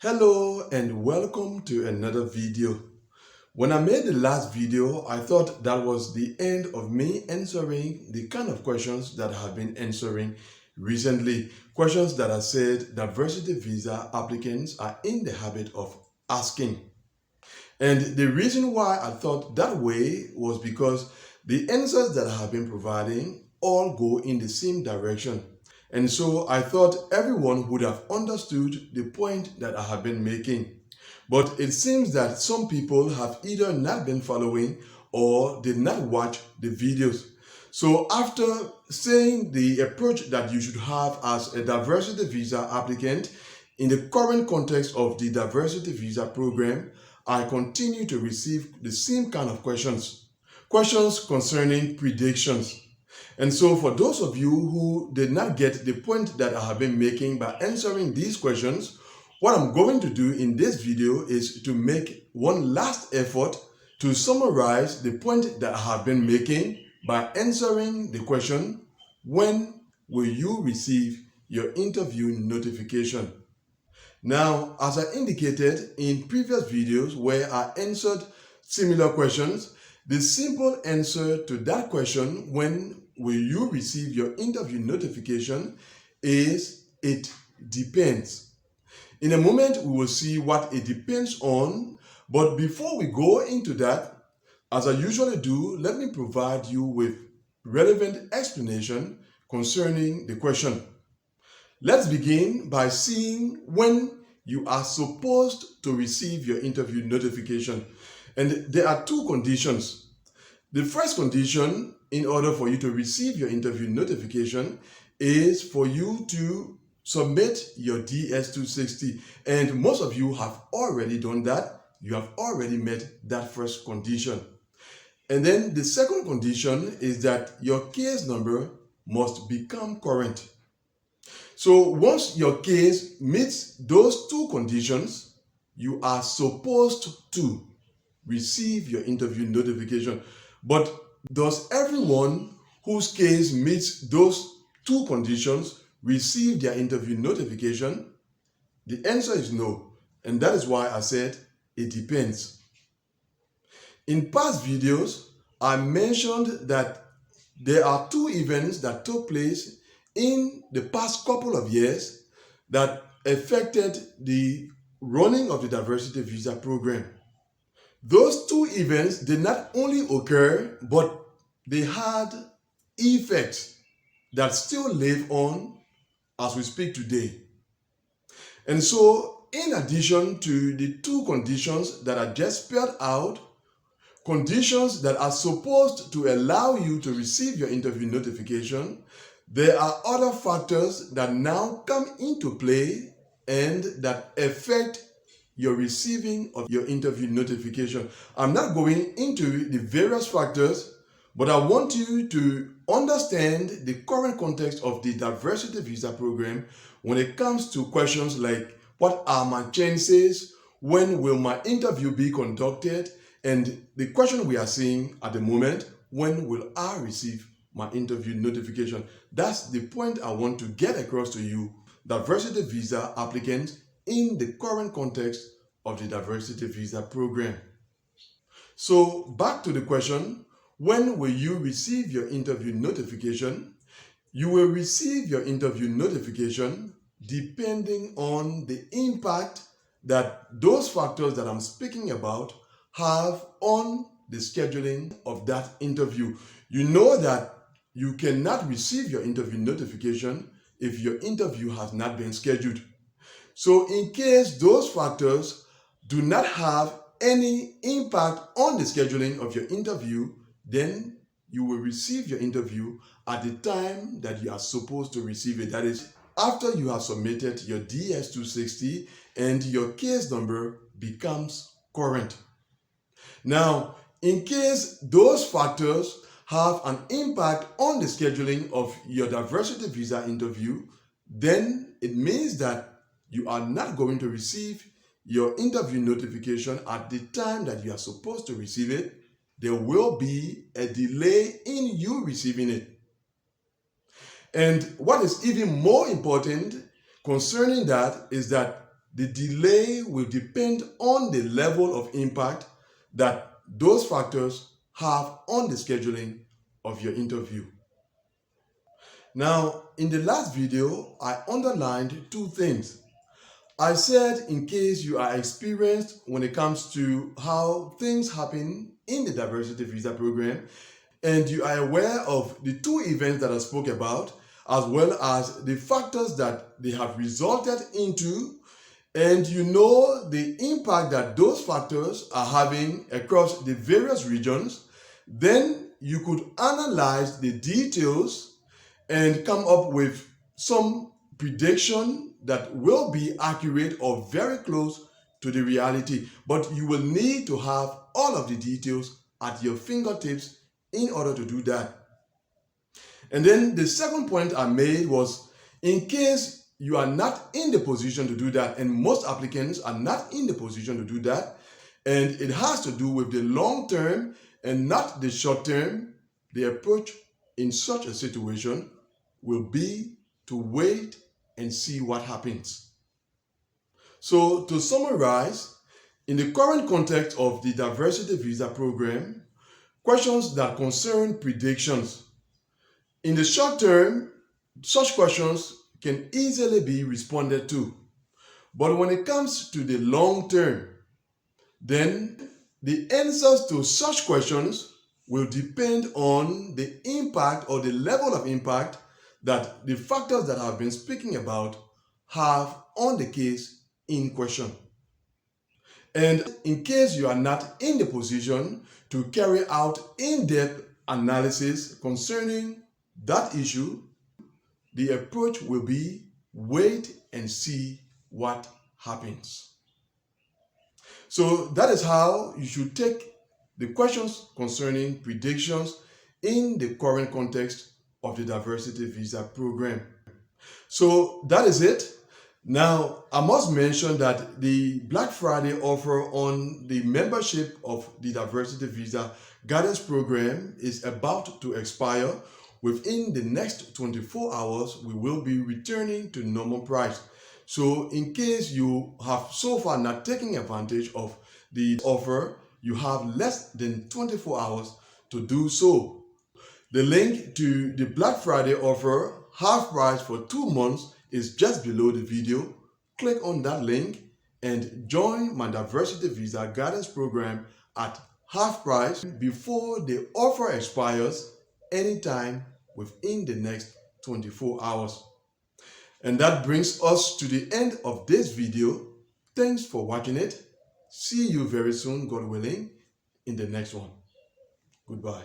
Hello and welcome to another video. When I made the last video, I thought that was the end of me answering the kind of questions that I have been answering recently. Questions that I said diversity visa applicants are in the habit of asking. And the reason why I thought that way was because the answers that I have been providing all go in the same direction. And so I thought everyone would have understood the point that I have been making. But it seems that some people have either not been following or did not watch the videos. So after saying the approach that you should have as a diversity visa applicant in the current context of the diversity visa program, I continue to receive the same kind of questions. Questions concerning predictions. And so for those of you who did not get the point that I have been making by answering these questions, what I'm going to do in this video is to make one last effort to summarize the point that I have been making by answering the question, when will you receive your interview notification? Now, as I indicated in previous videos where I answered similar questions, the simple answer to that question, when will you receive your interview notification, is it depends. In a moment, we will see what it depends on, but before we go into that, as I usually do, let me provide you with relevant explanation concerning the question. Let's begin by seeing when you are supposed to receive your interview notification. And there are two conditions. The first condition, in order for you to receive your interview notification, is for you to submit your DS-260. And most of you have already done that. You have already met that first condition. And then the second condition is that your case number must become current. So once your case meets those two conditions, you are supposed to receive your interview notification. But does everyone whose case meets those two conditions receive their interview notification? The answer is no. And that is why I said it depends. In past videos, I mentioned that there are two events that took place in the past couple of years that affected the running of the diversity visa program. Those two events did not only occur, but they had effects that still live on as we speak today. And so, in addition to the two conditions that I just spelled out, conditions that are supposed to allow you to receive your interview notification, there are other factors that now come into play and that affect your receiving of your interview notification. I'm not going into the various factors, but I want you to understand the current context of the diversity visa program when it comes to questions like, what are my chances? When will my interview be conducted? And the question we are seeing at the moment, when will I receive my interview notification? That's the point I want to get across to you, diversity visa applicants, in the current context of the diversity visa program. So back to the question, when will you receive your interview notification? You will receive your interview notification depending on the impact that those factors that I'm speaking about have on the scheduling of that interview. You know that you cannot receive your interview notification if your interview has not been scheduled. So in case those factors do not have any impact on the scheduling of your interview, then you will receive your interview at the time that you are supposed to receive it. That is, after you have submitted your DS-260 and your case number becomes current. Now, in case those factors have an impact on the scheduling of your diversity visa interview, then it means that you are not going to receive your interview notification at the time that you are supposed to receive it. There will be a delay in you receiving it. And what is even more important concerning that is that the delay will depend on the level of impact that those factors have on the scheduling of your interview. Now, in the last video, I underlined two things. I said in case you are experienced when it comes to how things happen in the diversity visa program, and you are aware of the two events that I spoke about, as well as the factors that they have resulted into, and you know the impact that those factors are having across the various regions, then you could analyze the details and come up with some prediction that will be accurate or very close to the reality. But you will need to have all of the details at your fingertips in order to do that. And then the second point I made was, in case you are not in the position to do that, and most applicants are not in the position to do that, and it has to do with the long term and not the short term, the approach in such a situation will be to wait and see what happens. So to summarize, in the current context of the diversity visa program, questions that concern predictions. In the short term, such questions can easily be responded to. But when it comes to the long term, then the answers to such questions will depend on the impact or the level of impact that the factors that I've been speaking about have on the case in question. And in case you are not in the position to carry out in-depth analysis concerning that issue, the approach will be wait and see what happens. So that is how you should take the questions concerning predictions in the current context of the diversity visa program. So that is it. Now, I must mention that the Black Friday offer on the membership of the diversity visa guidance program is about to expire. Within the next 24 hours, we will be returning to normal price. So in case you have so far not taken advantage of the offer, you have less than 24 hours to do so. The link to the Black Friday offer, half price for 2 months, is just below the video. Click on that link and join my diversity visa guidance program at half price before the offer expires anytime within the next 24 hours. And that brings us to the end of this video. Thanks for watching it. See you very soon, God willing, in the next one. Goodbye.